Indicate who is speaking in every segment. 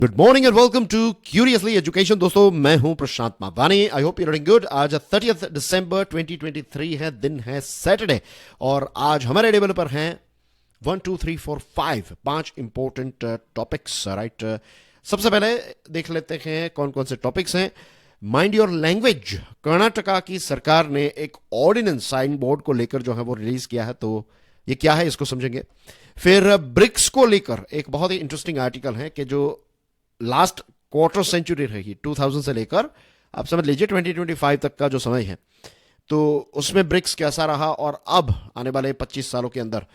Speaker 1: Good morning and welcome to Curiously Education. दोस्तों, मैं हूं Prashant Mawani. I hope you are doing good. आज 30 दिसंबर 2023 है, दिन है सैटरडे, और आज हमारे टेबल पर हैं 1 2 3 4 5 पांच इंपॉर्टेंट टॉपिक्स। राइट, सबसे पहले देख लेते हैं कौन कौन से टॉपिक्स हैं। Mind your language. कर्नाटका की सरकार ने एक ऑर्डिनेंस साइन बोर्ड को लेकर जो है वो रिलीज किया है, तो ये क्या है इसको समझेंगे। फिर ब्रिक्स को लेकर एक बहुत ही इंटरेस्टिंग आर्टिकल है कि जो लास्ट क्वार्टर सेंचुरी रही 2000 से लेकर आप समझ लीजिए 2025 तक का जो समय है, तो उसमें ब्रिक्स कैसा रहा और अब आने वाले 25 सालों के अंदर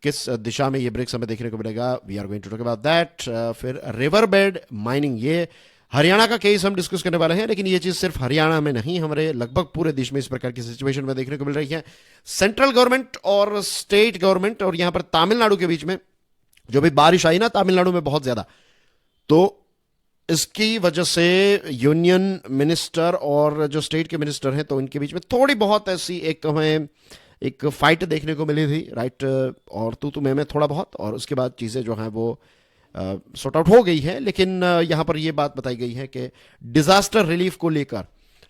Speaker 1: किस दिशा में ये ब्रिक्स हमें देखने को मिलेगा। We are going to talk about that. फिर रिवर बेड माइनिंग, ये हरियाणा का केस हम डिस्कस करने वाले हैं, लेकिन ये चीज सिर्फ हरियाणा में नहीं, हमारे लगभग पूरे देश में इस प्रकार की सिचुएशन में देखने को मिल रही है। सेंट्रल गवर्नमेंट और स्टेट गवर्नमेंट और यहां पर तमिलनाडु के बीच में जो भी बारिश आई ना तमिलनाडु में बहुत ज्यादा, तो इसकी वजह से यूनियन मिनिस्टर और जो स्टेट के मिनिस्टर हैं, तो इनके बीच में थोड़ी बहुत ऐसी एक हमें एक फाइट देखने को मिली थी। राइट, और तू मैं थोड़ा बहुत, और उसके बाद चीज़ें जो हैं वो सॉर्ट आउट हो गई है। लेकिन यहाँ पर ये बात बताई गई है कि डिजास्टर रिलीफ को लेकर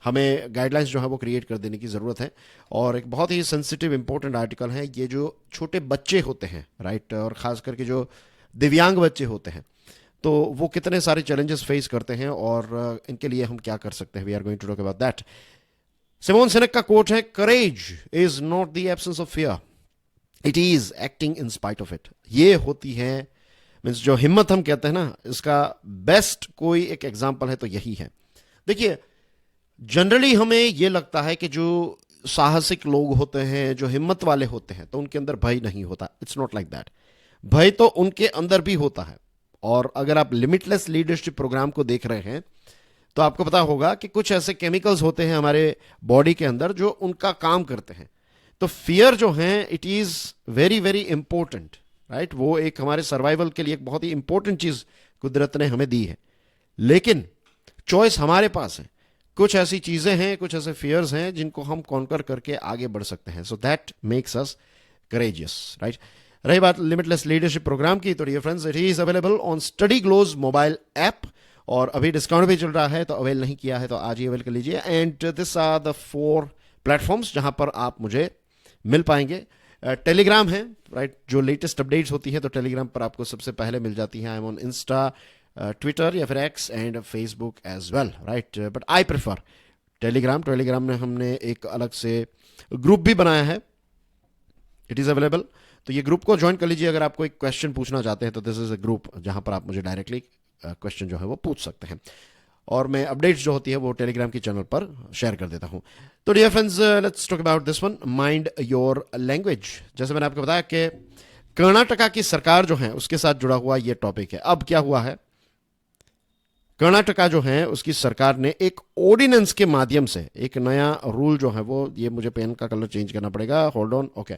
Speaker 1: हमें गाइडलाइंस जो है वो क्रिएट कर देने की ज़रूरत है। और एक बहुत ही सेंसिटिव इंपॉर्टेंट आर्टिकल है, ये जो छोटे बच्चे होते हैं, राइट, और ख़ास करके जो दिव्यांग बच्चे होते हैं, तो वो कितने सारे चैलेंजेस फेस करते हैं और इनके लिए हम क्या कर सकते हैं। We are going to talk about that. Simon Sinek का कोट है, courage is not the absence of fear, it is acting in spite of it. ये होती है मीन्स जो हिम्मत हम कहते हैं ना, इसका बेस्ट कोई एक एग्जाम्पल है तो यही है। देखिए, जनरली हमें ये लगता है कि जो साहसिक लोग होते हैं, जो हिम्मत वाले होते हैं, तो उनके अंदर भय नहीं होता। It's not like that. भय तो उनके अंदर भी होता है। और अगर आप लिमिटलेस लीडरशिप प्रोग्राम को देख रहे हैं तो आपको पता होगा कि कुछ ऐसे केमिकल्स होते हैं हमारे बॉडी के अंदर जो उनका काम करते हैं। तो फियर जो है, it is very very important. Right, वो एक हमारे सर्वाइवल के लिए एक बहुत ही इंपॉर्टेंट चीज कुदरत ने हमें दी है, लेकिन चॉइस हमारे पास है। कुछ ऐसी चीजें हैं, कुछ ऐसे फियर्स हैं जिनको हम कॉन्कर करके आगे बढ़ सकते हैं। So that makes us courageous. Right, रही बात लिमिटलेस लीडरशिप प्रोग्राम की, तो dear friends, it is available on study glows mobile app, और अभी डिस्काउंट भी चल रहा है, तो अवेल नहीं किया है तो आज ही अवेल कर लीजिए। And this are the 4 platforms जहां पर आप मुझे मिल पाएंगे। टेलीग्राम है, राइट, जो लेटेस्ट अपडेट्स होती है तो टेलीग्राम पर आपको सबसे पहले मिल जाती है। I am on Insta, Twitter या फिर X and Facebook as well. Right, but I prefer Telegram. Telegram में हमने एक अलग से ग्रुप भी बनाया है, इट इज अवेलेबल, तो ये ग्रुप को ज्वाइन कर लीजिए। अगर आप कोई क्वेश्चन पूछना चाहते हैं तो दिस इज अ ग्रुप जहां पर आप मुझे डायरेक्टली क्वेश्चन जो है वो पूछ सकते हैं, और मैं अपडेट्स जो होती है वो टेलीग्राम की चैनल पर शेयर कर देता हूं। तो dear friends, let's talk about this one, mind your language. जैसे मैंने आपको बताया कि कर्नाटका की सरकार जो है उसके साथ जुड़ा हुआ ये टॉपिक है। अब क्या हुआ है, कर्नाटका जो है उसकी सरकार ने एक ऑर्डिनेंस के माध्यम से एक नया रूल जो है वो, ये मुझे पेन का कलर चेंज करना पड़ेगा, होल्ड ऑन, ओके।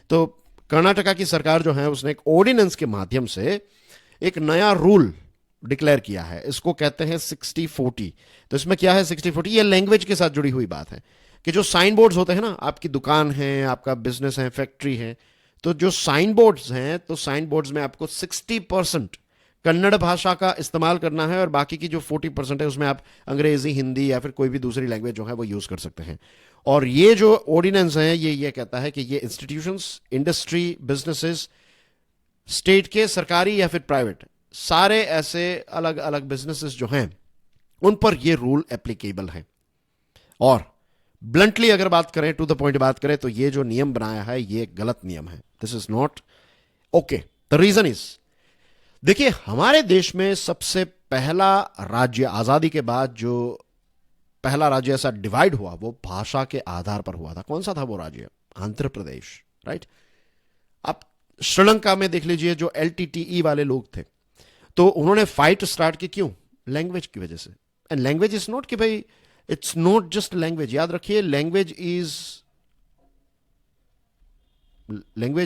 Speaker 1: तो कर्नाटका की सरकार जो है उसने एक ऑर्डिनेंस के माध्यम से एक नया रूल डिक्लेयर किया है। इसको कहते हैं 60-40। तो इसमें क्या है 60-40, ये लैंग्वेज के साथ जुड़ी हुई बात है कि जो साइन बोर्ड्स होते हैं ना, आपकी दुकान है, आपका बिजनेस है, फैक्ट्री है, तो जो साइन बोर्ड्स हैं, तो साइन बोर्ड्स में आपको 60% कन्नड़ भाषा का इस्तेमाल करना है, और बाकी की जो 40% है उसमें आप अंग्रेजी, हिंदी या फिर कोई भी दूसरी लैंग्वेज जो है वो यूज कर सकते हैं। और ये जो ऑर्डिनेंस है ये कहता है कि ये इंस्टीट्यूशंस, इंडस्ट्री, बिजनेसेस, स्टेट के, सरकारी या फिर प्राइवेट, सारे ऐसे अलग अलग बिजनेसेस जो हैं उन पर ये रूल एप्लीकेबल है। और ब्लंटली अगर बात करें, टू द पॉइंट बात करें, तो ये जो नियम बनाया है ये गलत नियम है। This is not okay. The reason is, देखिए, हमारे देश में सबसे पहला राज्य आजादी के बाद जो पहला राज्य ऐसा डिवाइड हुआ वो भाषा के आधार पर हुआ था। कौन सा था वो राज्य? आंध्र प्रदेश। राइट, आप श्रीलंका में देख लीजिए, जो LTTE वाले लोग थे, तो उन्होंने फाइट स्टार्ट की, क्यों? लैंग्वेज की वजह से। एंड लैंग्वेज इज नॉट कि भाई, इट्स नॉट जस्ट लैंग्वेज। याद रखिए, लैंग्वेज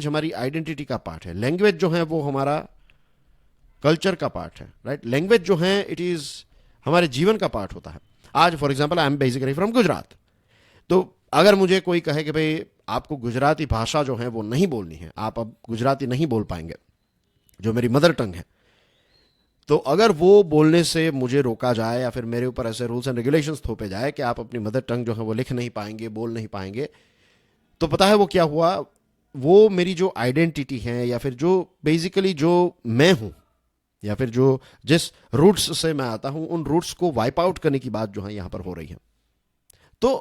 Speaker 1: हमारी आइडेंटिटी का पार्ट है। लैंग्वेज जो है वो हमारा कल्चर का पार्ट है। राइट, लैंग्वेज जो है इट इज हमारे जीवन का पार्ट होता है। आज for example I am basically from Gujarat, तो अगर मुझे कोई कहे कि भाई आपको गुजराती भाषा जो है वो नहीं बोलनी है, आप अब गुजराती नहीं बोल पाएंगे, जो मेरी मदर टंग है, तो अगर वो बोलने से मुझे रोका जाए या फिर मेरे ऊपर ऐसे रूल्स एंड रेगुलेशंस थोपे जाए कि आप अपनी मदर टंग जो है वो लिख नहीं पाएंगे, बोल नहीं पाएंगे, तो पता है वो क्या हुआ? वो मेरी जो आइडेंटिटी है या फिर जो बेसिकली जो मैं हूं या फिर जो जिस रूट्स से मैं आता हूं, उन रूट्स को वाइप आउट करने की बात जो है यहां पर हो रही है। तो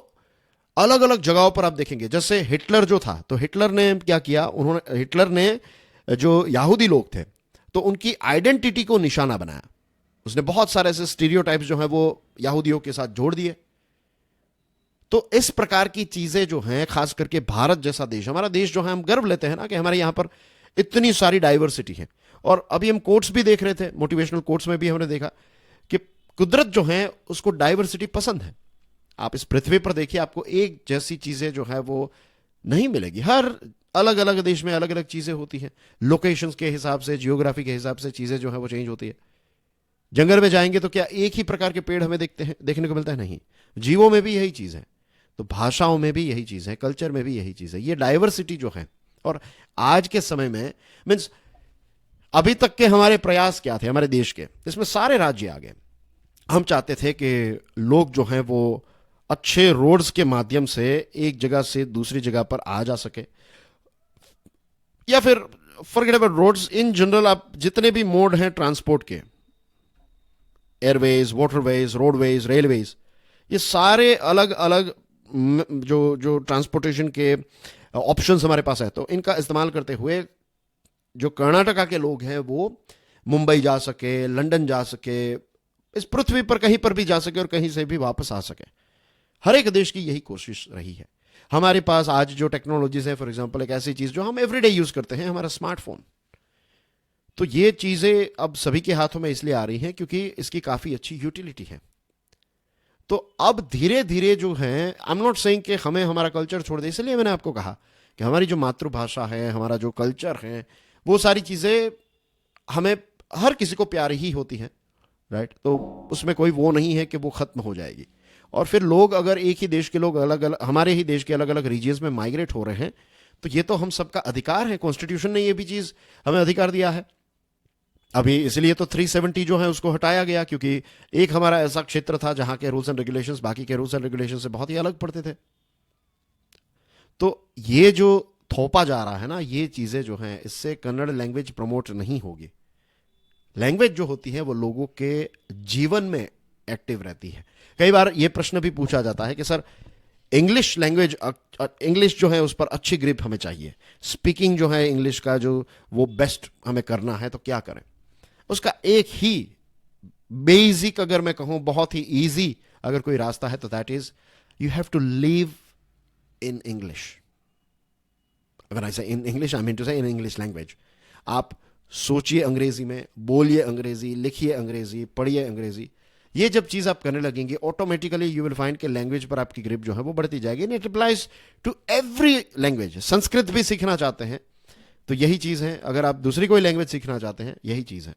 Speaker 1: अलग अलग जगहों पर आप देखेंगे, जैसे हिटलर जो था, तो हिटलर ने क्या किया, उन्होंने हिटलर ने जो यहूदी लोग थे तो उनकी आइडेंटिटी को निशाना बनाया। उसने बहुत सारे ऐसे स्टीरियोटाइप्स जो हैं वो यहूदियों के साथ जोड़ दिए। तो इस प्रकार की चीजें जो हैं, खास करके भारत जैसा देश, हमारा देश जो है, हम गर्व लेते हैं ना कि हमारे यहां पर इतनी सारी डाइवर्सिटी है। और अभी हम कोट्स भी देख रहे थे, मोटिवेशनल कोट्स में भी हमने देखा कि कुदरत जो है उसको डाइवर्सिटी पसंद है। आप इस पृथ्वी पर देखिए, आपको एक जैसी चीजें जो है वो नहीं मिलेगी। हर अलग अलग देश में अलग अलग चीजें होती हैं, लोकेशंस के हिसाब से, जियोग्राफी के हिसाब से चीजें जो है वो चेंज होती है। जंगल में जाएंगे तो क्या एक ही प्रकार के पेड़ हमें देखने को मिलता है? नहीं। जीवों में भी यही चीज है, तो भाषाओं में भी यही चीज है, कल्चर में भी यही चीज है, ये डाइवर्सिटी जो है। और आज के समय में मीन्स अभी तक के हमारे प्रयास क्या थे हमारे देश के, इसमें सारे राज्य आ गए। हम चाहते थे कि लोग जो हैं वो अच्छे रोड्स के माध्यम से एक जगह से दूसरी जगह पर आ जा सके, या फिर forget about roads, in general आप जितने भी मोड हैं ट्रांसपोर्ट के, एयरवेज, वाटरवेज, रोडवेज, रेलवेज, ये सारे अलग अलग जो जो ट्रांसपोर्टेशन के ऑप्शंस हमारे पास है, तो इनका इस्तेमाल करते हुए जो कर्नाटका के लोग हैं वो मुंबई जा सके, लंदन जा सके, इस पृथ्वी पर कहीं पर भी जा सके और कहीं से भी वापस आ सके। हर एक देश की यही कोशिश रही है। हमारे पास आज जो टेक्नोलॉजीज है, फॉर एग्जांपल एक ऐसी चीज जो हम एवरीडे यूज करते हैं, हमारा स्मार्टफोन, तो ये चीजें अब सभी के हाथों में इसलिए आ रही हैं क्योंकि इसकी काफी अच्छी यूटिलिटी है। तो अब धीरे धीरे जो है, आई एम नॉट सेइंग कि हमें हमारा कल्चर छोड़ दे, इसलिए मैंने आपको कहा कि हमारी जो मातृभाषा है, हमारा जो कल्चर है, वो सारी चीजें हमें हर किसी को प्यारी ही होती हैं, राइट? तो उसमें कोई वो नहीं है कि वो खत्म हो जाएगी। और फिर लोग अगर एक ही देश के लोग अलग अलग, हमारे ही देश के अलग अलग रीजियंस में माइग्रेट हो रहे हैं, तो ये तो हम सबका अधिकार है। कॉन्स्टिट्यूशन ने ये भी चीज हमें अधिकार दिया है। अभी इसलिए तो 370 जो है उसको हटाया गया, क्योंकि एक हमारा ऐसा क्षेत्र था जहां के रूल्स एंड रेगुलेशंस बाकी के रूल्स एंड रेगुलेशन से बहुत ही अलग पड़ते थे। तो ये जो थोपा जा रहा है ना, ये चीजें जो हैं, इससे कन्नड़ लैंग्वेज प्रमोट नहीं होगी। लैंग्वेज जो होती है वो लोगों के जीवन में एक्टिव रहती है। कई बार ये प्रश्न भी पूछा जाता है कि सर इंग्लिश लैंग्वेज, इंग्लिश जो है उस पर अच्छी ग्रिप हमें चाहिए, स्पीकिंग जो है इंग्लिश का जो वो बेस्ट हमें करना है, तो क्या करें? उसका एक ही बेसिक, अगर मैं कहूं बहुत ही इजी अगर कोई रास्ता है, तो that is you have to live in English. अगर ऐसा in English, I mean to say in English language. आप सोचिए अंग्रेजी में, बोलिए अंग्रेजी, लिखिए अंग्रेजी, पढ़िए अंग्रेजी। ये जब चीज आप करने लगेंगे, ऑटोमेटिकली यू विल फाइंड कि लैंग्वेज पर आपकी ग्रिप जो है वो बढ़ती जाएगी। It applies to every language. Sanskrit भी सीखना चाहते हैं तो यही चीज है, अगर आप दूसरी कोई लैंग्वेज सीखना चाहते हैं यही चीज है।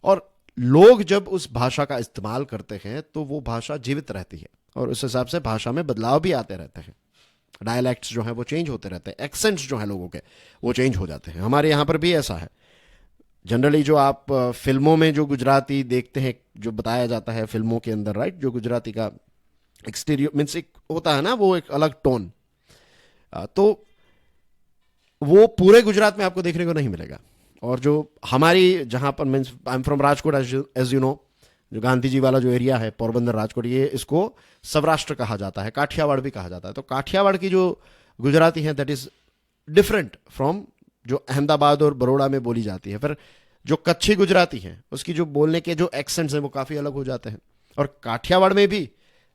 Speaker 1: और लोग जब उस भाषा का इस्तेमाल करते हैं तो वो भाषा जीवित रहती है, और उस हिसाब से भाषा में बदलाव भी आते रहते हैं। डायलैक्ट्स जो है वो चेंज होते रहते हैं, एक्सेंट्स जो है लोगों के वो चेंज हो जाते हैं। हमारे यहां पर भी ऐसा है। जनरली जो आप फिल्मों में जो गुजराती देखते हैं, जो बताया जाता है फिल्मों के अंदर, राइट, जो गुजराती का एक्सटीरियर मीन्स एक होता है ना, वो एक अलग टोन, तो वो पूरे गुजरात में आपको देखने को नहीं मिलेगा। और जो हमारी जहां पर means I am from Rajkot, as you know, जो गांधी जी वाला जो एरिया है, पोरबंदर, राजकोट, ये इसको सौराष्ट्र कहा जाता है, काठियावाड़ भी कहा जाता है। तो काठियावाड़ की जो गुजराती है दैट इज डिफरेंट फ्रॉम जो अहमदाबाद और बड़ौदा में बोली जाती है। फिर जो कच्छी गुजराती है उसकी जो बोलने के जो एक्सेंट्स हैं वो काफी अलग हो जाते हैं। और काठियावाड़ में भी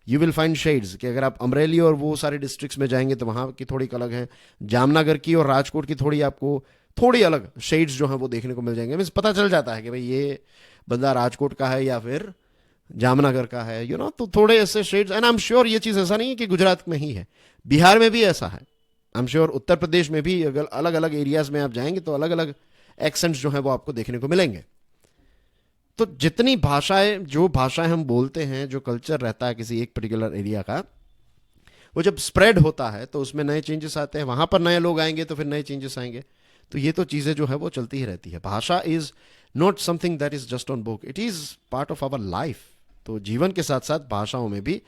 Speaker 1: यू विल फाइंड शेड्स, कि अगर आप अमरेली और वो सारे डिस्ट्रिक्ट्स में जाएंगे तो वहां की थोड़ी अलग है, जामनगर की और राजकोट की थोड़ी आपको थोड़ी अलग शेड्स जो हैं वो देखने को मिल जाएंगे। मीन्स पता चल जाता है कि भाई ये बंदा राजकोट का है या फिर जामनगर का है, यू नो। तो थोड़े ऐसे shades, and I am sure ये चीज ऐसा नहीं है कि गुजरात में ही है, बिहार में भी ऐसा है, I am sure Uttar Pradesh में भी अगर अलग अलग एरियाज में आप जाएंगे तो अलग अलग एक्सेंट्स जो है वो आपको देखने को मिलेंगे। तो जितनी भाषाएं, जो भाषाएं हम बोलते हैं, जो कल्चर रहता है किसी एक पर्टिकुलर एरिया का, वो जब स्प्रेड होता है तो उसमें नए चेंजेस आते हैं, वहां पर नए लोग आएंगे तो फिर नए चेंजेस आएंगे। तो ये तो चीज़ें जो है वो चलती ही रहती है. भाषा is not something that is just on book, it is part of our life. तो जीवन के साथ साथ भाषाओं में भी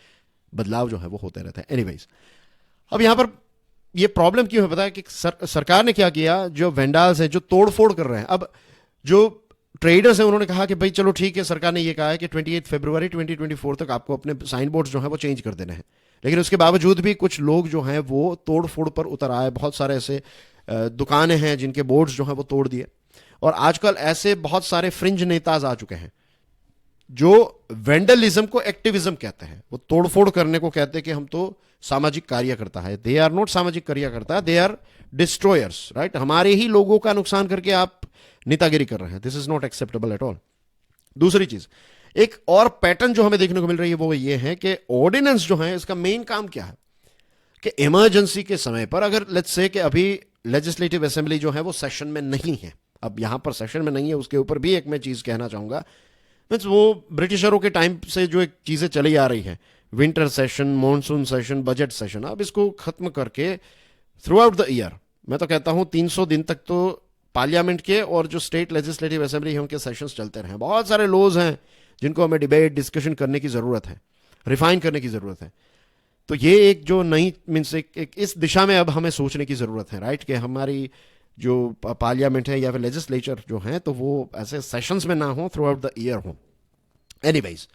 Speaker 1: बदलाव जो है वो होते रहते हैं. एनीवेज, अब यहां पर ये प्रॉब्लम क्यों है पता है कि सरकार ने क्या किया, जो वेंडाल्स हैं जो तोड़फोड़ कर रहे हैं, अब जो ट्रेडर्स हैं उन्होंने कहा कि भाई चलो ठीक है, सरकार ने ये कहा है कि 28 फरवरी 2024 तक आपको अपने साइन बोर्ड जो है वो चेंज कर देने हैं. लेकिन उसके बावजूद भी कुछ लोग जो हैं वो तोड़ फोड़ पर उतर आए. बहुत सारे ऐसे दुकानें हैं जिनके बोर्ड्स जो हैं वो तोड़ दिए. और आजकल ऐसे बहुत सारे फ्रिंज नेताज आ चुके हैं जो वेंडलिज्म को एक्टिविज्म कहते हैं. वो तोड़फोड़ करने को कहते हैं कि हम तो सामाजिक कार्य करता है. दे आर नॉट सामाजिक कार्य करता है, दे आर डिस्ट्रॉयर्स. राइट, हमारे ही लोगों का नुकसान करके आप नेतागिरी कर रहे हैं. This is not acceptable at all. दूसरी चीज, एक और पैटर्न जो हमें देखने को मिल रही है वो ये है कि ऑर्डिनेंस जो है इसका मेन काम क्या है कि इमरजेंसी के समय पर, अगर लेट्स से कि अभी लेजिस्लेटिव असेंबली जो है वो सेशन में नहीं है, अब यहां पर सेशन में नहीं है, उसके ऊपर भी एक मैं चीज कहना चाहूंगा. मीन्स वो ब्रिटिशरों के टाइम से जो एक चीजें चली आ रही है, winter session, monsoon session, budget session, अब इसको खत्म करके थ्रू आउट द ईयर, मैं तो कहता हूं 300 दिन तक तो पार्लियामेंट के और जो स्टेट लेजिस्लेटिव असेंबली है उनके सेशंस चलते रहे. बहुत सारे लॉज हैं जिनको हमें डिबेट डिस्कशन करने की जरूरत है, रिफाइन करने की जरूरत है. तो ये एक जो नई मीन्स एक इस दिशा में अब हमें सोचने की जरूरत है. राइट, कि हमारी जो पार्लियामेंट है या फिर लेजिस्लेचर जो है तो वो ऐसे सेशंस में ना हो, थ्रू आउट द ईयर हो. एनीवेज,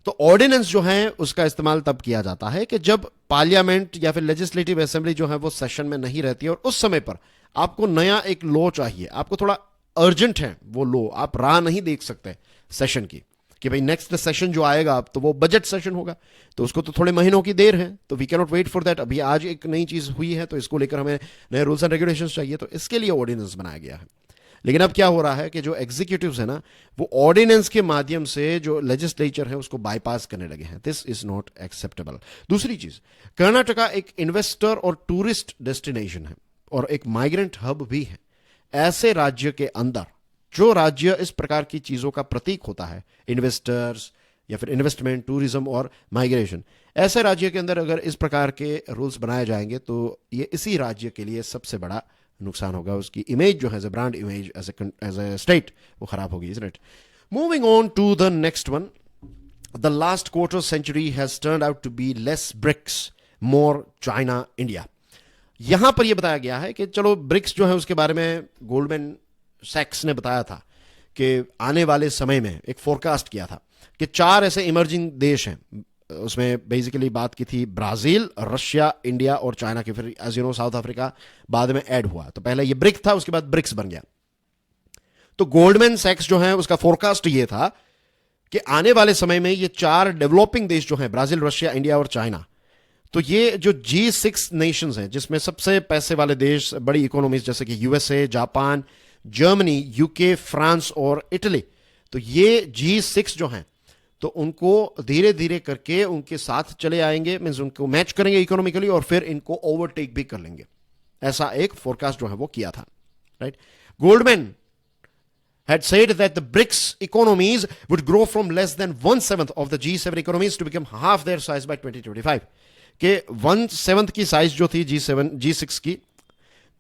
Speaker 1: तो ऑर्डिनेंस जो है उसका इस्तेमाल तब किया जाता है कि जब पार्लियामेंट या फिर लेजिस्लेटिव असेंबली जो है वो सेशन में नहीं रहती है और उस समय पर आपको नया एक लॉ चाहिए, आपको थोड़ा अर्जेंट है वो लॉ, आप राह नहीं देख सकते सेशन की कि भाई नेक्स्ट सेशन जो आएगा अब तो वो बजट सेशन होगा, तो उसको तो थोड़े महीनों की देर है, तो we can not wait for that. अभी आज एक नई चीज हुई है तो इसको लेकर हमें नए रूल्स एंड रेगुलेशंस चाहिए, तो इसके लिए ऑर्डिनेंस बनाया गया है. लेकिन अब क्या हो रहा है कि जो एग्जीक्यूटिव्स है ना वो ऑर्डिनेंस के माध्यम से जो लेजिस्लेचर है उसको बाईपास करने लगे हैं. This is not acceptable. दूसरी चीज, कर्नाटका एक इन्वेस्टर और टूरिस्ट डेस्टिनेशन है और एक माइग्रेंट हब भी है. ऐसे राज्य के अंदर जो राज्य इस प्रकार की चीजों का प्रतीक होता है, इन्वेस्टर्स या फिर इन्वेस्टमेंट, टूरिज्म और माइग्रेशन, ऐसे राज्य के अंदर अगर इस प्रकार के रूल्स बनाए जाएंगे तो ये इसी राज्य के लिए सबसे बड़ा नुकसान होगा. उसकी इमेज जो है, as a brand image, as a state, वो खराब होगी. Isn't it? Moving on to the next one. The last quarter century has turned out to be less BRICS, more China, India. यहां पर यह बताया गया है कि चलो ब्रिक्स जो है उसके बारे में गोल्डमैन सैक्स ने बताया था कि आने वाले समय में एक फोरकास्ट किया था कि 4 ऐसे इमर्जिंग देश हैं. उसमें बेसिकली बात की थी ब्राजील, रशिया, इंडिया और चाइना की. फिर as you know South Africa बाद में ऐड हुआ. तो पहले ये ब्रिक था, उसके बाद ब्रिक्स बन गया. तो गोल्डमैन सैक्स जो है उसका फोरकास्ट ये था कि आने वाले समय में ये 4 डेवलपिंग देश जो हैं, ब्राजील, रशिया, इंडिया और चाइना, तो ये जो G6 नेशंस हैं जिसमें सबसे पैसे वाले देश, बड़ी इकोनॉमीज जैसे कि USA, Japan, Germany, UK, France और इटली, तो ये G6 जो हैं तो उनको धीरे धीरे करके उनके साथ चले आएंगे, मीन्स उनको मैच करेंगे इकोनॉमिकली और फिर इनको ओवरटेक भी कर लेंगे. ऐसा एक फोरकास्ट जो है वो किया था. Right, Goldman had said that the BRICS economies would grow from less than 1/7 of the G7 economies to become half their size by 2025. कि 1/7 की साइज जो थी G6 की,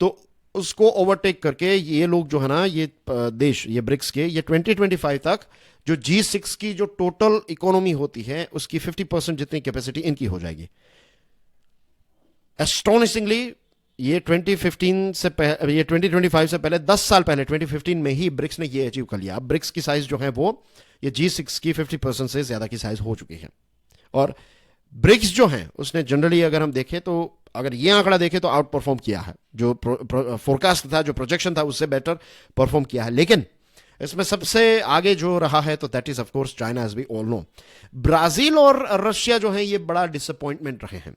Speaker 1: तो उसको ओवरटेक करके ये लोग जो है ना, ये देश, ये ब्रिक्स के, ये 2025 तक जो G6 की जो टोटल इकोनॉमी होती है उसकी 50% जितनी कैपेसिटी इनकी हो जाएगी. एस्टोनिशिंगली ये 2015 से पहले, ये 2025 से पहले 10 साल पहले 2015 में ही ब्रिक्स ने ये अचीव कर लिया. अब ब्रिक्स की साइज जो है वो ये G6 की 50% से ज्यादा की साइज हो चुकी है. और ब्रिक्स जो है उसने जनरली अगर हम देखें तो, अगर ये आंकड़ा देखें तो आउट परफॉर्म किया है. जो फोरकास्ट था, जो प्रोजेक्शन था, उससे बेटर परफॉर्म किया है. लेकिन इसमें सबसे आगे जो रहा है तो that is of course China, as we all know. Brazil और रशिया जो है ये बड़ा डिसअपॉइंटमेंट रहे हैं.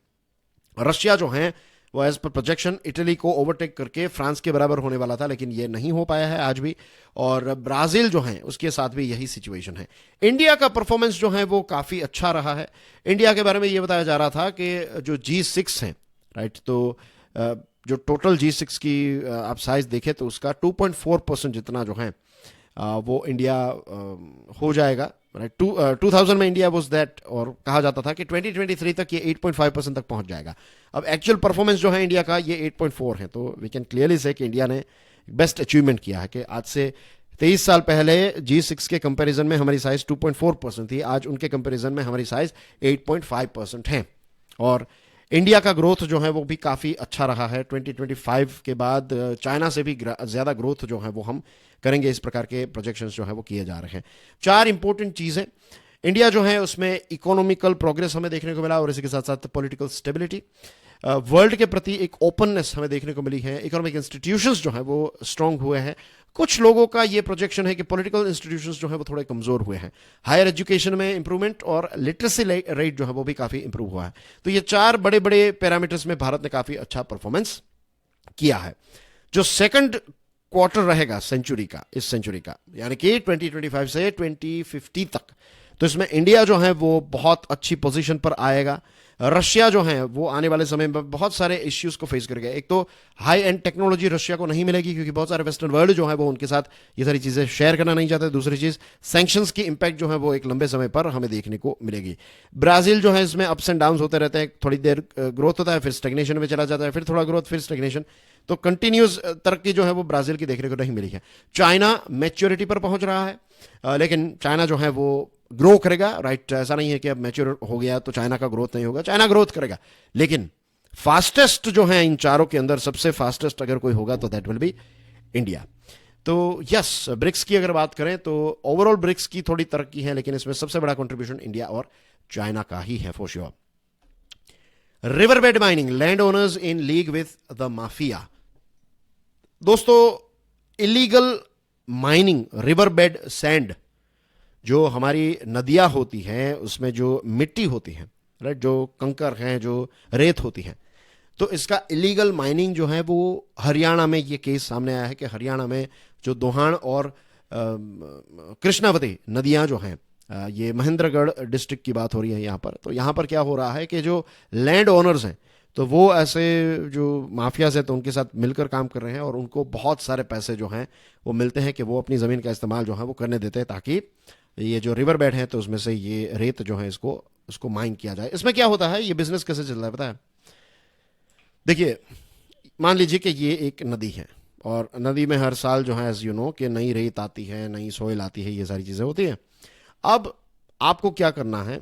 Speaker 1: रशिया जो है वो एज पर प्रोजेक्शन इटली को ओवरटेक करके फ्रांस के बराबर होने वाला था, लेकिन ये नहीं हो पाया है आज भी. और ब्राजील जो है उसके साथ भी यही सिचुएशन है. इंडिया का परफॉर्मेंस जो है वो काफी अच्छा रहा है. इंडिया के बारे में ये बताया जा रहा था कि जो G6 है, राइट, तो जो टोटल G6 की आप साइज देखें तो उसका 2.4% जितना जो है वो इंडिया हो जाएगा. राइट, 2000 में इंडिया वाज दैट, और कहा जाता था कि 2023 तक ये 8.5% तक पहुंच जाएगा. अब एक्चुअल परफॉर्मेंस जो है इंडिया का ये 8.4 है. तो वी कैन क्लियरली से कि इंडिया ने बेस्ट अचीवमेंट किया है कि आज से 23 साल पहले G6 के कंपैरिजन में हमारी साइज 2.4% थी, आज उनके कंपैरिजन में हमारी साइज 8.5% है। और इंडिया का ग्रोथ जो है वो भी काफ़ी अच्छा रहा है। 2025 के बाद चाइना से भी ज़्यादा ग्रोथ जो है वो हम करेंगे, इस प्रकार के प्रोजेक्शंस जो है वो किए जा रहे हैं। 4 इंपॉर्टेंट चीज़ें इंडिया जो है उसमें इकोनॉमिकल प्रोग्रेस हमें देखने को मिला और इसी के साथ साथ पॉलिटिकल स्टेबिलिटी, वर्ल्ड के प्रति एक ओपननेस हमें देखने को मिली है। इकोनॉमिक इंस्टीट्यूशंस जो है वो स्ट्रांग हुए हैं। कुछ लोगों का ये प्रोजेक्शन है कि पॉलिटिकल इंस्टीट्यूशंस जो है वो थोड़े कमजोर हुए हैं। हायर एजुकेशन में इंप्रूवमेंट और लिटरेसी रेट जो है वो भी काफी इंप्रूव हुआ है। तो ये 4 बड़े बड़े पैरामीटर्स में भारत ने काफी अच्छा परफॉर्मेंस किया है। जो सेकंड क्वार्टर रहेगा सेंचुरी का, इस सेंचुरी का, यानी कि 2025 से 2050 तक, तो इसमें इंडिया जो है वो बहुत अच्छी पोजीशन पर आएगा। रशिया जो है वो आने वाले समय में बहुत सारे इश्यूज को फेस करेगा। एक तो हाई एंड टेक्नोलॉजी रशिया को नहीं मिलेगी क्योंकि बहुत सारे वेस्टर्न वर्ल्ड जो है वो उनके साथ ये सारी चीजें शेयर करना नहीं चाहते। दूसरी चीज, सैंक्शंस की इंपैक्ट जो है वो एक लंबे समय पर हमें देखने को मिलेगी। ब्राजील जो है इसमें अप्स एंड डाउन होते रहते हैं, थोड़ी देर ग्रोथ होता है, फिर स्टेग्नेशन में चला जाता है, फिर थोड़ा ग्रोथ, फिर स्टेग्नेशन। तो कंटिन्यूस तरक्की जो है वो ब्राजील की देखने को नहीं मिली है। चाइना मैच्योरिटी पर पहुंच रहा है, लेकिन चाइना जो है वो ग्रो करेगा, राइट। ऐसा नहीं है कि अब मैच्योर हो गया तो चाइना का ग्रोथ नहीं होगा, चाइना ग्रोथ करेगा, लेकिन फास्टेस्ट जो है इन चारों के अंदर सबसे फास्टेस्ट अगर कोई होगा तो दैट विल बी इंडिया। तो यस, ब्रिक्स की अगर बात करें तो ओवरऑल ब्रिक्स की थोड़ी तरक्की है, लेकिन इसमें सबसे बड़ा कंट्रीब्यूशन इंडिया और चाइना का ही है for sure. Riverbed mining, land owners in league with the mafia. दोस्तों, इलीगल माइनिंग, रिवरबेड सैंड, जो हमारी नदियां होती हैं उसमें जो मिट्टी होती है, राइट, जो कंकर हैं, जो रेत होती है, तो इसका इलीगल माइनिंग जो है वो हरियाणा में ये केस सामने आया है कि हरियाणा में जो दोहान और कृष्णावती नदियां जो हैं, ये महेंद्रगढ़ डिस्ट्रिक्ट की बात हो रही है यहाँ पर। तो यहाँ पर क्या हो रहा है कि जो लैंड ओनर्स हैं तो वो ऐसे जो माफियाज हैं तो उनके साथ मिलकर काम कर रहे हैं और उनको बहुत सारे पैसे जो हैं वो मिलते हैं कि वो अपनी ज़मीन का इस्तेमाल जो है वो करने देते हैं ताकि ये जो रिवर बेड है तो उसमें से ये रेत जो है इसको माइन किया जाए। इसमें क्या होता है, ये बिजनेस कैसे चल रहा है पता है? देखिए, मान लीजिए कि ये एक नदी है और नदी में हर साल जो है एज यू नो कि नई रेत आती है, नई सोइल आती है, ये सारी चीज़ें होती हैं। अब आपको क्या करना है,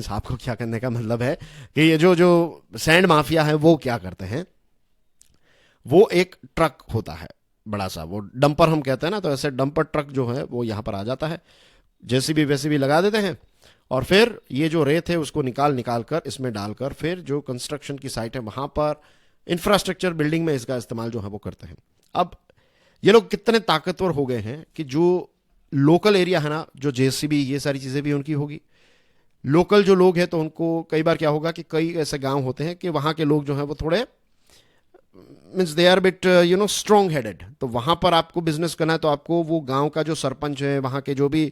Speaker 1: आपको क्या करने का मतलब है कि ये जो सैंड माफिया है वो क्या करते हैं, वो एक ट्रक होता है बड़ा सा, वो डंपर हम कहते हैं ना, तो ऐसे डंपर ट्रक जो है वो यहाँ पर आ जाता है, जेसीबी वैसीबी लगा देते हैं और फिर ये जो रेत है उसको निकाल कर इसमें डालकर फिर जो कंस्ट्रक्शन की साइट है वहां पर इंफ्रास्ट्रक्चर बिल्डिंग में इसका इस्तेमाल जो है वो करते हैं। अब ये लोग कितने ताकतवर हो गए हैं कि जो लोकल एरिया है ना, जो जेसीबी ये सारी चीजें भी उनकी होगी, लोकल जो लोग हैं तो उनको कई बार क्या होगा कि कई ऐसे गांव होते हैं कि वहां के लोग जो हैं वो थोड़े means they are bit strong headed. तो वहां पर आपको बिजनेस करना है तो आपको वो गांव का जो सरपंच है, वहां के जो भी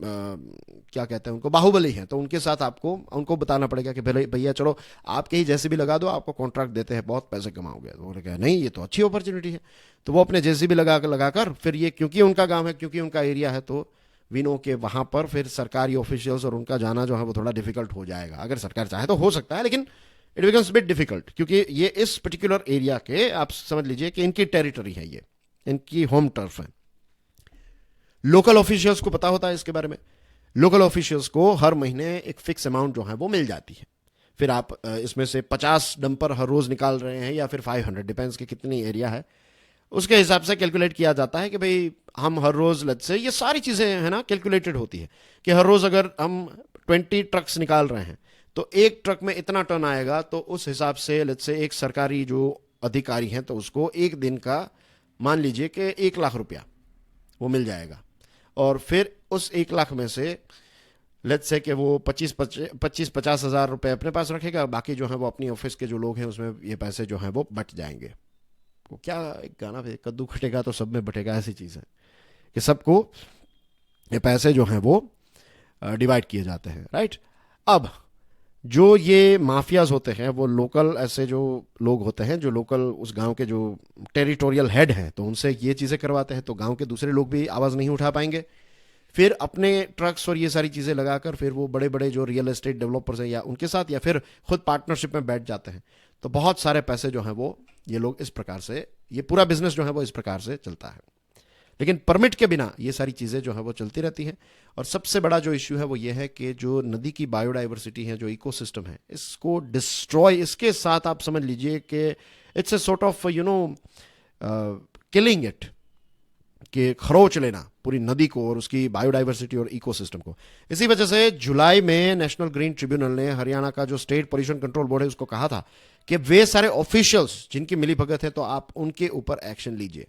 Speaker 1: क्या कहते हैं उनको, बाहुबली हैं, तो उनके साथ आपको उनको बताना पड़ेगा कि भैया चलो आपके ही जैसे भी लगा दो, आपको कॉन्ट्रैक्ट देते हैं, बहुत पैसे कमाओगे। तो उन्होंने कहा नहीं, ये तो अच्छी अपॉर्चुनिटी है। तो वो अपने जैसे भी लगाकर फिर ये क्योंकि उनका गांव है, क्योंकि उनका एरिया है, तो वी नो के वहां पर फिर सरकारी ऑफिशियल्स और उनका जाना जो है वो थोड़ा डिफिकल्ट हो जाएगा। अगर सरकार चाहे तो हो सकता है, लेकिन इट बिकम्स बिट डिफिकल्ट क्योंकि ये इस पर्टिकुलर एरिया के, आप समझ लीजिए कि इनकी टेरिटरी है, ये इनकी होम टर्फ है। लोकल ऑफिशियल्स को पता होता है इसके बारे में। लोकल ऑफिशियल्स को हर महीने एक फिक्स अमाउंट जो है वो मिल जाती है। फिर आप इसमें से 50 डंपर हर रोज निकाल रहे हैं या फिर 500, डिपेंड्स कि कितनी एरिया है, उसके हिसाब से कैलकुलेट किया जाता है कि भाई हम हर रोज लेट्स से, ये सारी चीजें है ना कैलकुलेटेड होती है कि हर रोज अगर हम 20 ट्रक्स निकाल रहे हैं तो एक ट्रक में इतना टन आएगा, तो उस हिसाब से लेट्स से एक सरकारी जो अधिकारी हैं तो उसको एक दिन का मान लीजिए कि 1 लाख रुपया वो मिल जाएगा। और फिर उस 1 लाख में से लेट्स से कि वो 25-50 हज़ार रुपए अपने पास रखेगा, बाकी जो है वो अपनी ऑफिस के जो लोग हैं उसमें ये पैसे जो हैं वो बट जाएंगे। वो क्या एक गाना पे, कद्दू खटेगा तो सब में बटेगा, ऐसी चीज़ है कि सबको ये पैसे जो हैं वो डिवाइड किए जाते हैं, राइट। अब जो ये माफियाज होते हैं वो लोकल ऐसे जो लोग होते हैं, जो लोकल उस गांव के जो टेरिटोरियल हेड हैं, तो उनसे ये चीज़ें करवाते हैं, तो गांव के दूसरे लोग भी आवाज़ नहीं उठा पाएंगे। फिर अपने ट्रक्स और ये सारी चीज़ें लगाकर फिर वो बड़े बड़े जो रियल एस्टेट डेवलपर्स हैं या उनके साथ या फिर खुद पार्टनरशिप में बैठ जाते हैं, तो बहुत सारे पैसे जो हैं वो ये लोग इस प्रकार से, ये पूरा बिजनेस जो है वो इस प्रकार से चलता है। लेकिन परमिट के बिना ये सारी चीज़ें जो है वो चलती रहती हैं। और सबसे बड़ा जो इश्यू है वो ये है कि जो नदी की बायोडाइवर्सिटी है, जो इकोसिस्टम है, इसको डिस्ट्रॉय, इसके साथ आप समझ लीजिए कि it's a sort of killing it, कि खरोच लेना पूरी नदी को और उसकी बायोडाइवर्सिटी और इकोसिस्टम को। इसी वजह से जुलाई में नेशनल ग्रीन ट्रिब्यूनल ने हरियाणा का जो स्टेट पोल्यूशन कंट्रोल बोर्ड है उसको कहा था कि वे सारे ऑफिशियल्स जिनकी मिलीभगत है तो आप उनके ऊपर एक्शन लीजिए।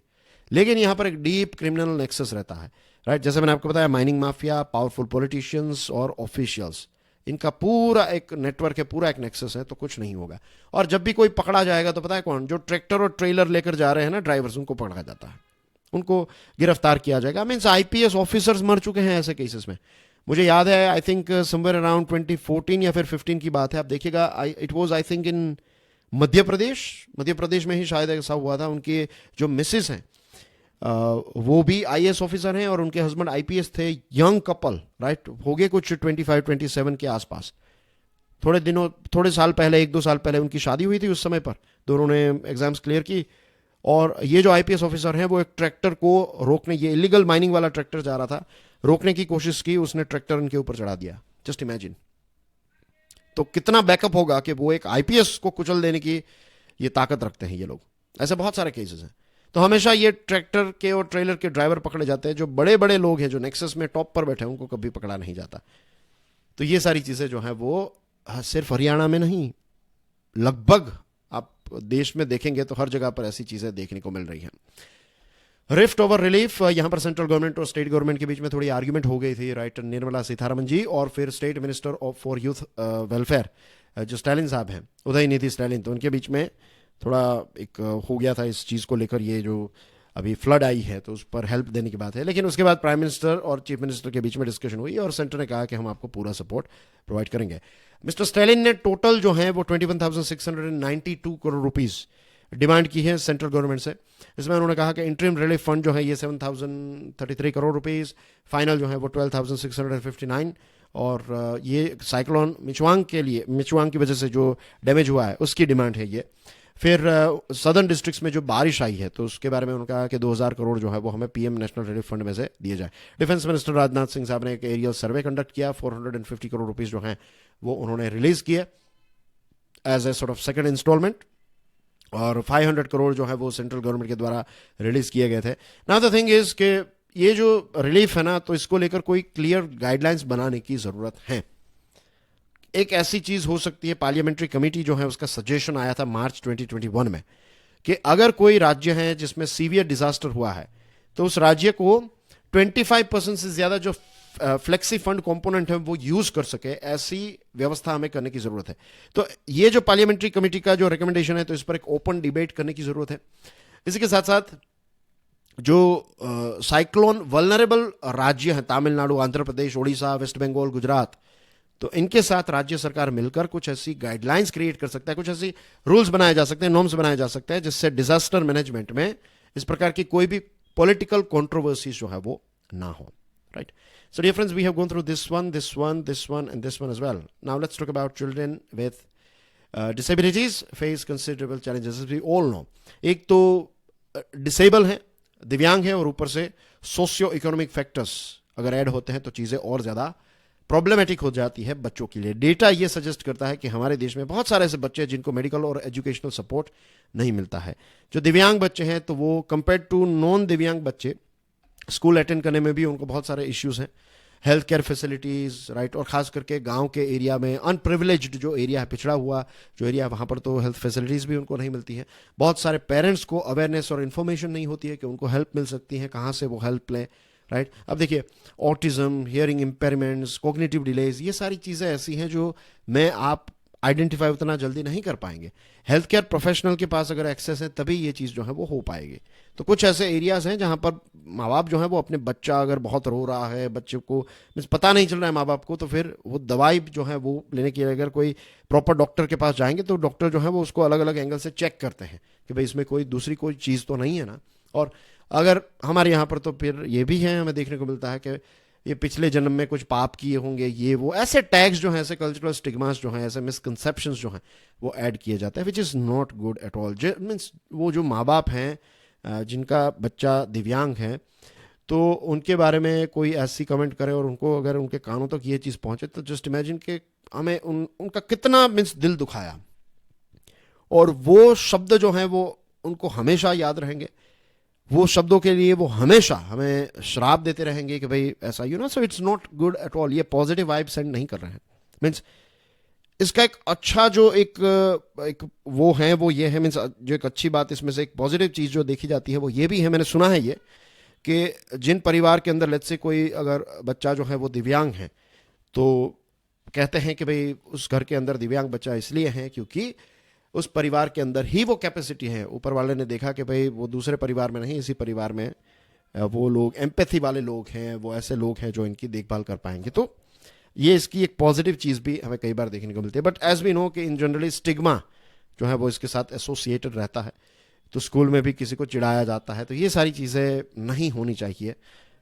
Speaker 1: लेकिन यहां पर एक डीप क्रिमिनल नेक्सस रहता है, राइट। जैसे मैंने आपको बताया, माइनिंग माफिया, पावरफुल पॉलिटिशियंस और ऑफिशियल्स, इनका पूरा एक नेटवर्क है, पूरा एक नेक्सस है, तो कुछ नहीं होगा। और जब भी कोई पकड़ा जाएगा तो पता है कौन, जो ट्रैक्टर और ट्रेलर लेकर जा रहे हैं ना ड्राइवर्स, उनको पकड़ा जाता है, उनको गिरफ्तार किया जाएगा। मीन्स आईपीएस ऑफिसर्स मर चुके हैं ऐसे केसेस में। मुझे याद है, आई थिंक समवेयर अराउंड 2014 या फिर 15 की बात है, आप देखिएगा, it was I think in Madhya Pradesh में ही शायद ऐसा हुआ था। उनके जो मिसेस हैं वो भी आईएएस ऑफिसर हैं और उनके हस्बैंड आईपीएस थे। यंग कपल, राइट, हो गए कुछ 25-27 के आसपास। थोड़े साल पहले, 1-2 साल पहले उनकी शादी हुई थी। उस समय पर दोनों ने एग्जाम्स क्लियर की और ये जो आईपीएस ऑफिसर हैं वो एक ट्रैक्टर को रोकने, ये इलीगल माइनिंग वाला ट्रैक्टर जा रहा था, रोकने की कोशिश की, उसने ट्रैक्टर उनके ऊपर चढ़ा दिया। Just imagine. तो कितना बैकअप होगा कि वो एक आईपीएस को कुचल देने की ये ताकत रखते हैं ये लोग। ऐसे बहुत सारे केसेस हैं। तो हमेशा ये ट्रैक्टर के और ट्रेलर के ड्राइवर पकड़े जाते हैं। जो बड़े बड़े लोग हैं, जो नेक्सस में टॉप पर बैठे हैं, उनको कभी पकड़ा नहीं जाता। तो ये सारी चीजें जो हैं वो सिर्फ हरियाणा में नहीं, लगभग आप देश में देखेंगे तो हर जगह पर ऐसी चीजें देखने को मिल रही हैं। रिफ्ट ओवर रिलीफ, यहां पर सेंट्रल गवर्नमेंट और स्टेट गवर्नमेंट के बीच में थोड़ी आर्ग्यूमेंट हो गई थी, राइट। निर्मला सीतारमण जी और फिर state minister for youth welfare जो स्टालिन साहब हैं, उदयनिधि स्टालिन, तो उनके बीच में थोड़ा एक हो गया था इस चीज़ को लेकर। ये जो अभी फ्लड आई है तो उस पर हेल्प देने की बात है। लेकिन उसके बाद प्राइम मिनिस्टर और चीफ मिनिस्टर के बीच में डिस्कशन हुई और सेंटर ने कहा कि हम आपको पूरा सपोर्ट प्रोवाइड करेंगे। मिस्टर स्टालिन ने टोटल जो है वो 21,692 करोड़ रुपीस डिमांड की है सेंट्रल गवर्नमेंट से। इसमें उन्होंने कहा कि इंटरिम रिलीफ फंड जो है ये 7,033 करोड़ रुपीस, फाइनल जो है वो 12,659, और ये साइक्लोन मिचवांग के लिए, मिचवांग की वजह से जो डैमेज हुआ है उसकी डिमांड है ये। फिर सदर्न डिस्ट्रिक्ट्स में जो बारिश आई है तो उसके बारे में उन्होंने कहा कि 2,000 करोड़ जो है वो हमें पीएम नेशनल रिलीफ फंड में से दिए जाए। डिफेंस मिनिस्टर राजनाथ सिंह साहब ने एक एरियल सर्वे कंडक्ट किया, 450 करोड़ रुपीस जो हैं वो उन्होंने रिलीज किए as a sort of second instalment, और 500 करोड़ जो है वो सेंट्रल गवर्नमेंट के द्वारा रिलीज किए गए थे। नाउ द थिंग इज कि ये जो रिलीफ है ना, तो इसको लेकर कोई क्लियर गाइडलाइंस बनाने की जरूरत है। एक ऐसी चीज हो सकती है, पार्लियामेंट्री कमेटी जो है उसका सजेशन आया था मार्च 2021 में, कि अगर कोई राज्य है जिसमें सीवियर डिजास्टर हुआ है तो उस राज्य को 25% से ज्यादा जो फ्लेक्सी फंड कंपोनेंट है वो यूज कर सके, ऐसी व्यवस्था हमें करने की जरूरत है। तो ये जो पार्लियामेंट्री कमेटी का जो रिकमेंडेशन है, तो इस पर एक ओपन डिबेट करने की जरूरत है। इसी के साथ साथ जो साइक्लोन वल्नरेबल राज्य हैं, तमिलनाडु, आंध्र प्रदेश, उड़ीसा, वेस्ट बंगाल, गुजरात, तो इनके साथ राज्य सरकार मिलकर कुछ ऐसी गाइडलाइंस क्रिएट कर सकता है, कुछ ऐसी रूल्स बनाए जा सकते हैं, नॉर्म्स बनाए जा सकते हैं, जिससे डिजास्टर मैनेजमेंट में इस प्रकार की कोई भी पॉलिटिकल कंट्रोवर्सी जो है वो ना हो, right. So dear friends, we have gone through this one and this one as well. Now let's talk about children with disabilities face considerable challenges, as we all know. एक तो disable है, दिव्यांग है, और ऊपर से सोशियो इकोनॉमिक फैक्टर्स अगर add होते हैं तो चीज़ें और ज़्यादा प्रॉब्लमेटिक हो जाती है बच्चों के लिए। डेटा ये सजेस्ट करता है कि हमारे देश में बहुत सारे ऐसे बच्चे हैं जिनको मेडिकल और एजुकेशनल सपोर्ट नहीं मिलता है। जो दिव्यांग बच्चे हैं तो वो कंपेयर टू नॉन दिव्यांग बच्चे स्कूल अटेंड करने में भी उनको बहुत सारे इश्यूज हैं, हेल्थ केयर फैसिलिटीज़, राइट, और ख़ास करके गांव के एरिया में, अनप्रिविलेज्ड जो एरिया है, पिछड़ा हुआ जो एरिया, वहाँ पर तो हेल्थ फैसिलिटीज़ भी उनको नहीं मिलती हैं। बहुत सारे पेरेंट्स को अवेयरनेस और इन्फॉर्मेशन नहीं होती है कि उनको हेल्प मिल सकती है, कहाँ से वो हेल्प लें, राइट। अब देखिए, autism, hearing impairments, cognitive delays, ये सारी चीज़ें ऐसी हैं जो मैं आप आइडेंटिफाई उतना जल्दी नहीं कर पाएंगे। हेल्थ केयर प्रोफेशनल के पास अगर एक्सेस है तभी ये चीज़ जो है वो हो पाएगी। तो कुछ ऐसे एरियाज हैं जहाँ पर माँ बाप जो है वो अपने बच्चा अगर बहुत रो रहा है, बच्चे को मीन्स पता नहीं चल रहा है माँ बाप को, तो फिर वो दवाई जो है वो लेने के लिए अगर कोई प्रॉपर डॉक्टर के पास जाएंगे तो डॉक्टर जो है वो उसको अलग अलग एंगल से चेक करते हैं कि भाई इसमें कोई दूसरी कोई चीज़ तो नहीं है ना। और अगर हमारे यहाँ पर तो फिर ये भी है, हमें देखने को मिलता है कि ये पिछले जन्म में कुछ पाप किए होंगे, ये वो ऐसे टैग्स जो हैं, ऐसे कल्चरल स्टिग्मास जो हैं, ऐसे मिसकंसेप्शंस जो हैं वो ऐड किए जाते हैं, which is not good at all. Means वो जो माँ बाप हैं जिनका बच्चा दिव्यांग है, तो उनके बारे में कोई ऐसी कमेंट करे और उनको अगर उनके कानों तक ये चीज़ पहुंचे, तो जस्ट इमेजिन कि हमें उनका कितना मीन्स दिल दुखाया, और वो शब्द जो हैं वो उनको हमेशा याद रहेंगे, वो शब्दों के लिए वो हमेशा हमें श्राप देते रहेंगे कि भाई ऐसा, so it's not good at all. ये पॉजिटिव वाइब सेंड नहीं कर रहे हैं। मीन्स इसका एक अच्छा जो एक वो है वो ये है, मीन्स जो एक अच्छी बात इसमें से एक पॉजिटिव चीज़ जो देखी जाती है वो ये भी है, मैंने सुना है ये, कि जिन परिवार के अंदर लेट्स से कोई अगर बच्चा जो है वो दिव्यांग है, तो कहते हैं कि भाई उस घर के अंदर दिव्यांग बच्चा इसलिए है क्योंकि उस परिवार के अंदर ही वो कैपेसिटी है, ऊपर वाले ने देखा कि भाई वो दूसरे परिवार में नहीं, इसी परिवार में वो लोग एम्पैथी वाले लोग हैं, वो ऐसे लोग हैं जो इनकी देखभाल कर पाएंगे। तो ये इसकी एक पॉजिटिव चीज़ भी हमें कई बार देखने को मिलती है। बट एज वी नो कि इन जनरली स्टिग्मा जो है वो इसके साथ एसोसिएटेड रहता है, तो स्कूल में भी किसी को चिढ़ाया जाता है, तो ये सारी चीज़ें नहीं होनी चाहिए,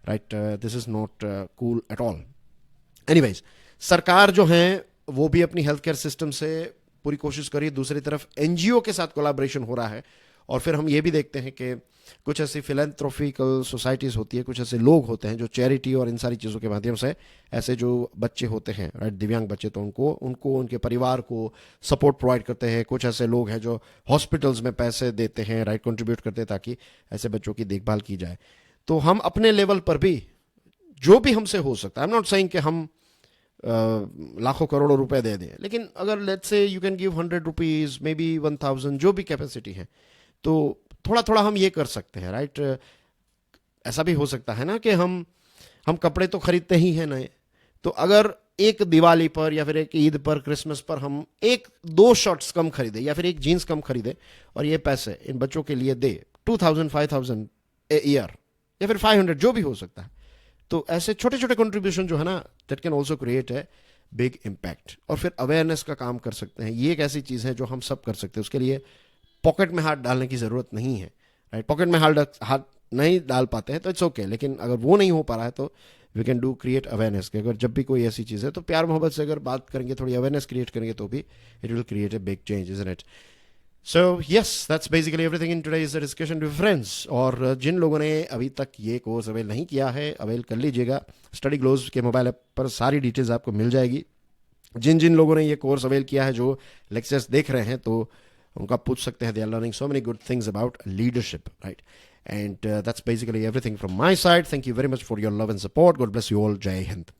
Speaker 1: right. This is not cool at all. Anyways, सरकार जो है वो भी अपनी हेल्थ केयर सिस्टम से पूरी कोशिश करिए, दूसरी तरफ एनजीओ के साथ कोलैबोरेशन हो रहा है, और फिर हम ये भी देखते हैं कि कुछ ऐसी फिलेंथ्रोपिकल सोसाइटीज़ होती है, कुछ ऐसे लोग होते हैं जो चैरिटी और इन सारी चीज़ों के माध्यम से ऐसे जो बच्चे होते हैं, राइट, दिव्यांग बच्चे, तो उनको उनके परिवार को सपोर्ट प्रोवाइड करते हैं। कुछ ऐसे लोग हैं जो हॉस्पिटल्स में पैसे देते हैं, राइट, कंट्रीब्यूट करते हैं ताकि ऐसे बच्चों की देखभाल की जाए। तो हम अपने लेवल पर भी जो भी हमसे हो सकता है, आई एम नॉट सेइंग कि हम लाखों करोड़ों रुपए दे दें, लेकिन अगर let's say you can give 100 rupees, may be 1000, जो भी कैपेसिटी है, तो थोड़ा थोड़ा हम ये कर सकते हैं, राइट। ऐसा भी हो सकता है ना कि हम कपड़े तो खरीदते ही हैं नए, तो अगर एक दिवाली पर या फिर एक ईद पर, क्रिसमस पर हम एक दो शर्ट्स कम खरीदे या फिर एक जीन्स कम खरीदे और ये पैसे इन बच्चों के लिए दे, 2000 5000 ए ईयर या फिर 500, जो भी हो सकता है, तो ऐसे छोटे छोटे कंट्रीब्यूशन जो है ना, that can also create a big impact. और फिर अवेयरनेस का काम कर सकते हैं। ये एक ऐसी चीज़ है जो हम सब कर सकते हैं, उसके लिए पॉकेट में हाथ डालने की ज़रूरत नहीं है, राइट। पॉकेट में हाथ नहीं डाल पाते हैं तो इट्स ओके, लेकिन अगर वो नहीं हो पा रहा है तो we can do create awareness. अगर जब भी कोई ऐसी चीज़ है तो प्यार मोहब्बत से अगर बात करेंगे, थोड़ी अवेयरनेस क्रिएट करेंगे, तो भी it will create a big change, isn't it. So yes, that's basically everything in today's discussion with friends. और जिन लोगों ने अभी तक ये कोर्स अवेल नहीं किया है, अवेल कर लीजिएगा। स्टडी ग्लोज के मोबाइल ऐप पर सारी डिटेल्स आपको मिल जाएगी। जिन जिन लोगों ने ये कोर्स अवेल किया है, जो लेक्चर्स देख रहे हैं, तो उनका पूछ सकते हैं, they are learning so many good things about leadership, right. And that's basically everything from my side. Thank you very much for your love and support. God bless you all. जय हिंद।